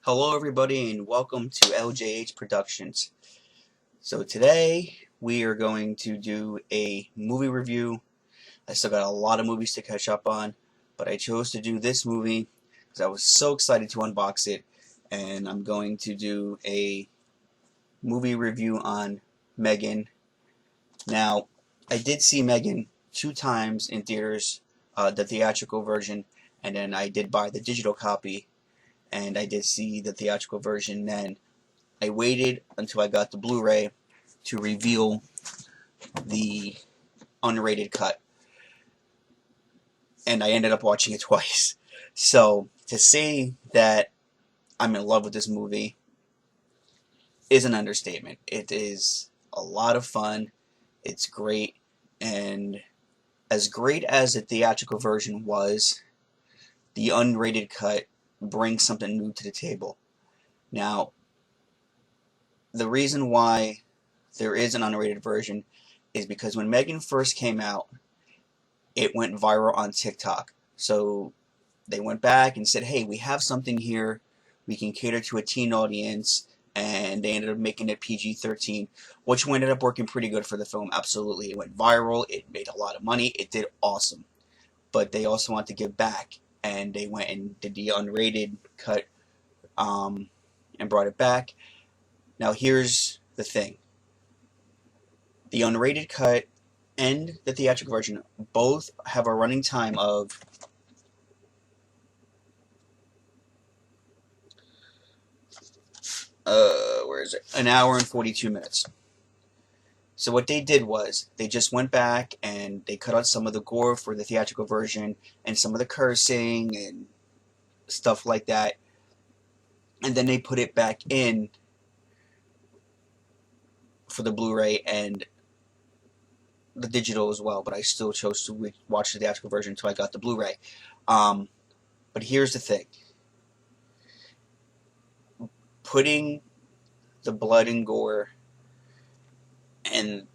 Hello everybody and welcome to LJH Productions. So today we are going to do a movie review. I still got a lot of movies to catch up on, but I chose to do this movie because I was so excited to unbox it, and I'm going to do a movie review on m3gan. Now, I did see m3gan 2 times in theaters, the theatrical version, and then I did buy the digital copy, and I did see the theatrical version then. I waited until I got the Blu-ray to reveal the unrated cut, and I ended up watching it twice. So to say that I'm in love with this movie is an understatement. It is a lot of fun. It's great, and as great as the theatrical version was, the unrated cut brings something new to the table. Now, the reason why there is an unrated version is because when m3gan first came out, it went viral on TikTok. So they went back and said, hey, we have something here. We can cater to a teen audience. And they ended up making it PG-13, which ended up working pretty good for the film. Absolutely. It went viral. It made a lot of money. It did awesome. But they also wanted to give back. And they went and did the unrated cut and brought it back. Now here's the thing. The unrated cut and the theatrical version both have a running time of where is it? An hour and 42 minutes. So what they did was they just went back and they cut out some of the gore for the theatrical version and some of the cursing and stuff like that, and then they put it back in for the Blu-ray and the digital as well. But I still chose to watch the theatrical version until I got the Blu-ray. But here's the thing: putting the blood and gore and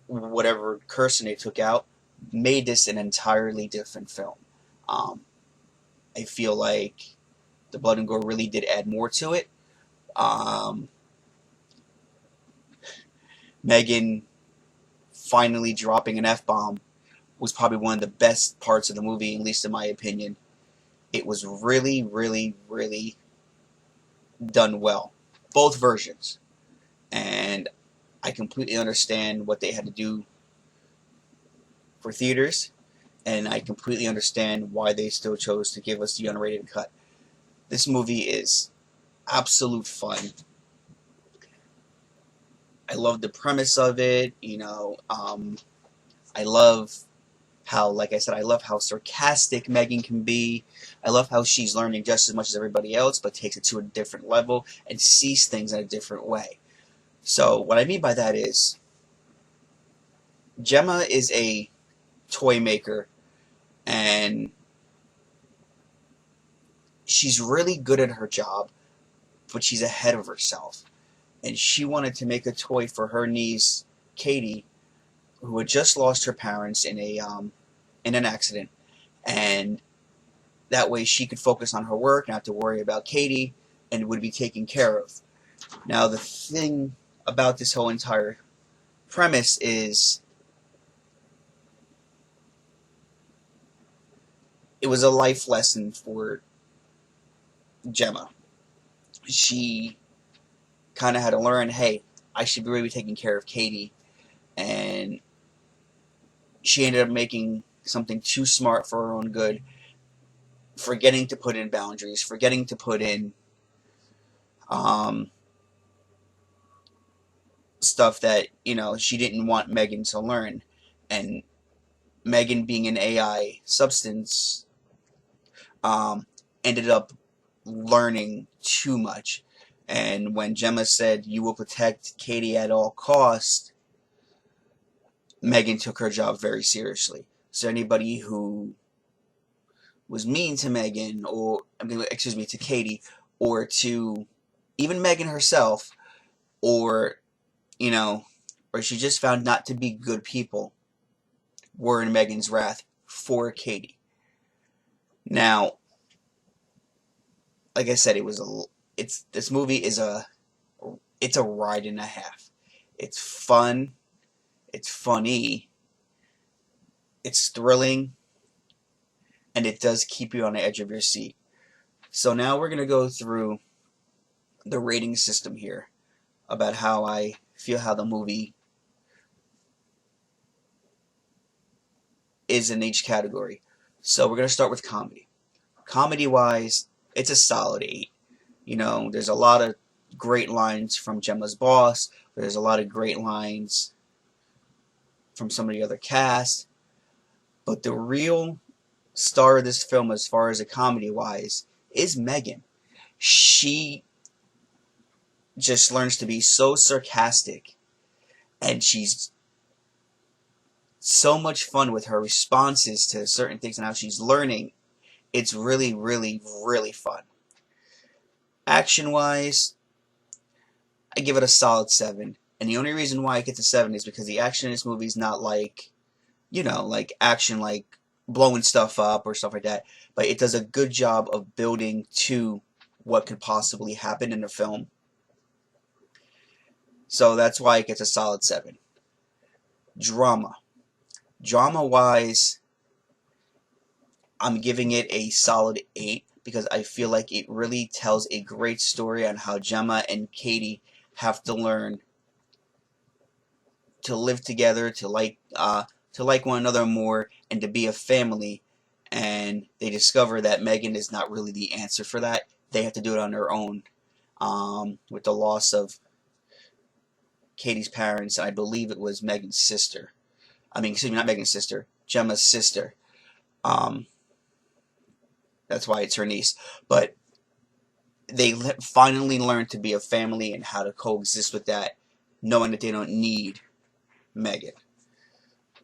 whatever cursing they took out made this an entirely different film. I feel like the blood and gore really did add more to it. m3gan finally dropping an F-bomb was probably one of the best parts of the movie, at least in my opinion. It was really, really, really done well. Both versions. And I completely understand what they had to do for theaters, and I completely understand why they still chose to give us the unrated cut. This movie is absolute fun. I love the premise of it, I love how, like I said, I love how sarcastic m3gan can be. I love how she's learning just as much as everybody else, but takes it to a different level and sees things in a different way. So what I mean by that is, Gemma is a toy maker, and she's really good at her job, but she's ahead of herself. And she wanted to make a toy for her niece, Katie, who had just lost her parents in an accident, and that way she could focus on her work, not to worry about Katie, and would be taken care of. Now the thing about this whole entire premise is, it was a life lesson for Gemma. She kind of had to learn, hey, I should really be taking care of Katie, and she ended up making something too smart for her own good, forgetting to put in boundaries, forgetting to put in stuff that, she didn't want m3gan to learn. And m3gan, being an AI substance, ended up learning too much. And when Gemma said, you will protect Katie at all costs, m3gan took her job very seriously. So anybody who was mean to m3gan, or, to Katie, or to even m3gan herself, or, or she just found not to be good people, were in m3gan's wrath for Katie. Now, like I said, it was this movie is it's a ride and a half. It's fun, it's funny, it's thrilling, and it does keep you on the edge of your seat. So now we're gonna go through the rating system here about how I feel how the movie is in each category. So we're gonna start with comedy. Comedy wise, it's a solid 8. You know, there's a lot of great lines from Gemma's boss. There's a lot of great lines from some of the other cast. But the real star of this film, as far as a comedy wise, is m3gan. She just learns to be so sarcastic, and she's so much fun with her responses to certain things and how she's learning. It's really, really, really fun. Action wise, I give it a solid 7. And the only reason why I get to 7 is because the action in this movie is not like, you know, like action like blowing stuff up or stuff like that. But it does a good job of building to what could possibly happen in the film. So that's why it gets a solid 7. Drama. Drama wise, I'm giving it a solid 8 because I feel like it really tells a great story on how Gemma and Katie have to learn to live together, to like one another more, and to be a family. And they discover that m3gan is not really the answer for that. They have to do it on their own. With the loss of Katie's parents, I believe it was m3gan's sister. I mean, excuse me, not m3gan's sister, Gemma's sister. That's why it's her niece. But they finally learn to be a family and how to coexist with that, knowing that they don't need m3gan.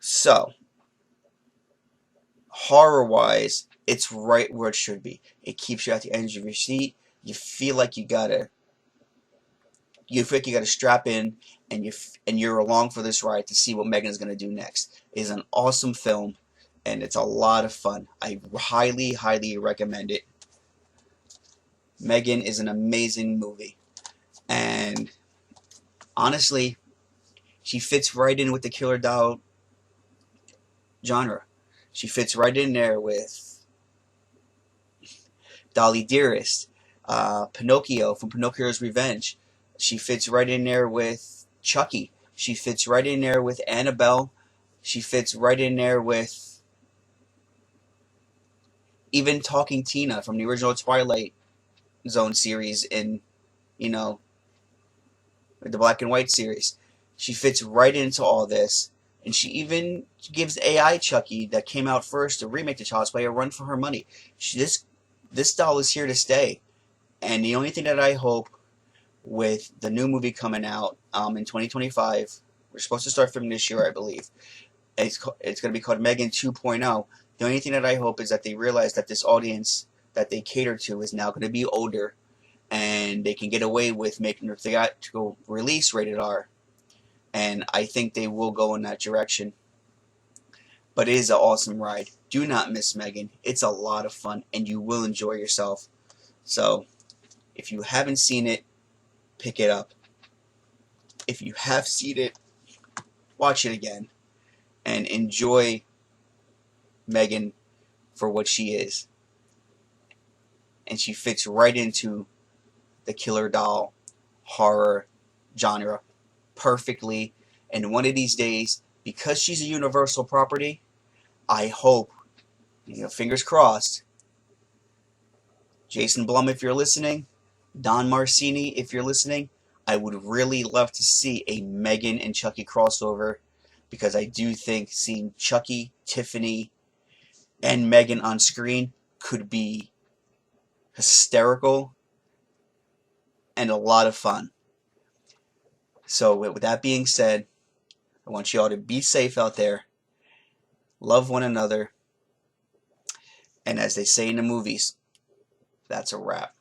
So, horror-wise, it's right where it should be. It keeps you at the edge of your seat. You feel like you gotta strap in, and you're along for this ride to see what m3gan is gonna do next. It is an awesome film, and it's a lot of fun. I highly, highly recommend it. m3gan is an amazing movie, and honestly, she fits right in with the killer doll genre. She fits right in there with Dolly Dearest, Pinocchio from Pinocchio's Revenge. She fits right in there with Chucky. She fits right in there with Annabelle. She fits right in there with even Talking Tina from the original Twilight Zone series in, you know, the black and white series. She fits right into all this. And she even gives AI Chucky, that came out first, to remake the Child's Play, a run for her money. This doll is here to stay. And the only thing that I hope with the new movie coming out in 2025, we're supposed to start filming this year, I believe. It's going to be called m3gan 2.0. The only thing that I hope is that they realize that this audience that they cater to is now going to be older, and they can get away with making their theatrical release rated R. And I think they will go in that direction. But it is an awesome ride. Do not miss m3gan. It's a lot of fun, and you will enjoy yourself. So, if you haven't seen it, pick it up. If you have seen it, watch it again. And enjoy m3gan for what she is. And she fits right into the killer doll horror genre perfectly. And one of these days, because she's a universal property, I hope, fingers crossed, Jason Blum, if you're listening, Don Marcini, if you're listening, I would really love to see a m3gan and Chucky crossover, because I do think seeing Chucky, Tiffany, and m3gan on screen could be hysterical and a lot of fun. So with that being said, I want you all to be safe out there, love one another, and as they say in the movies, that's a wrap.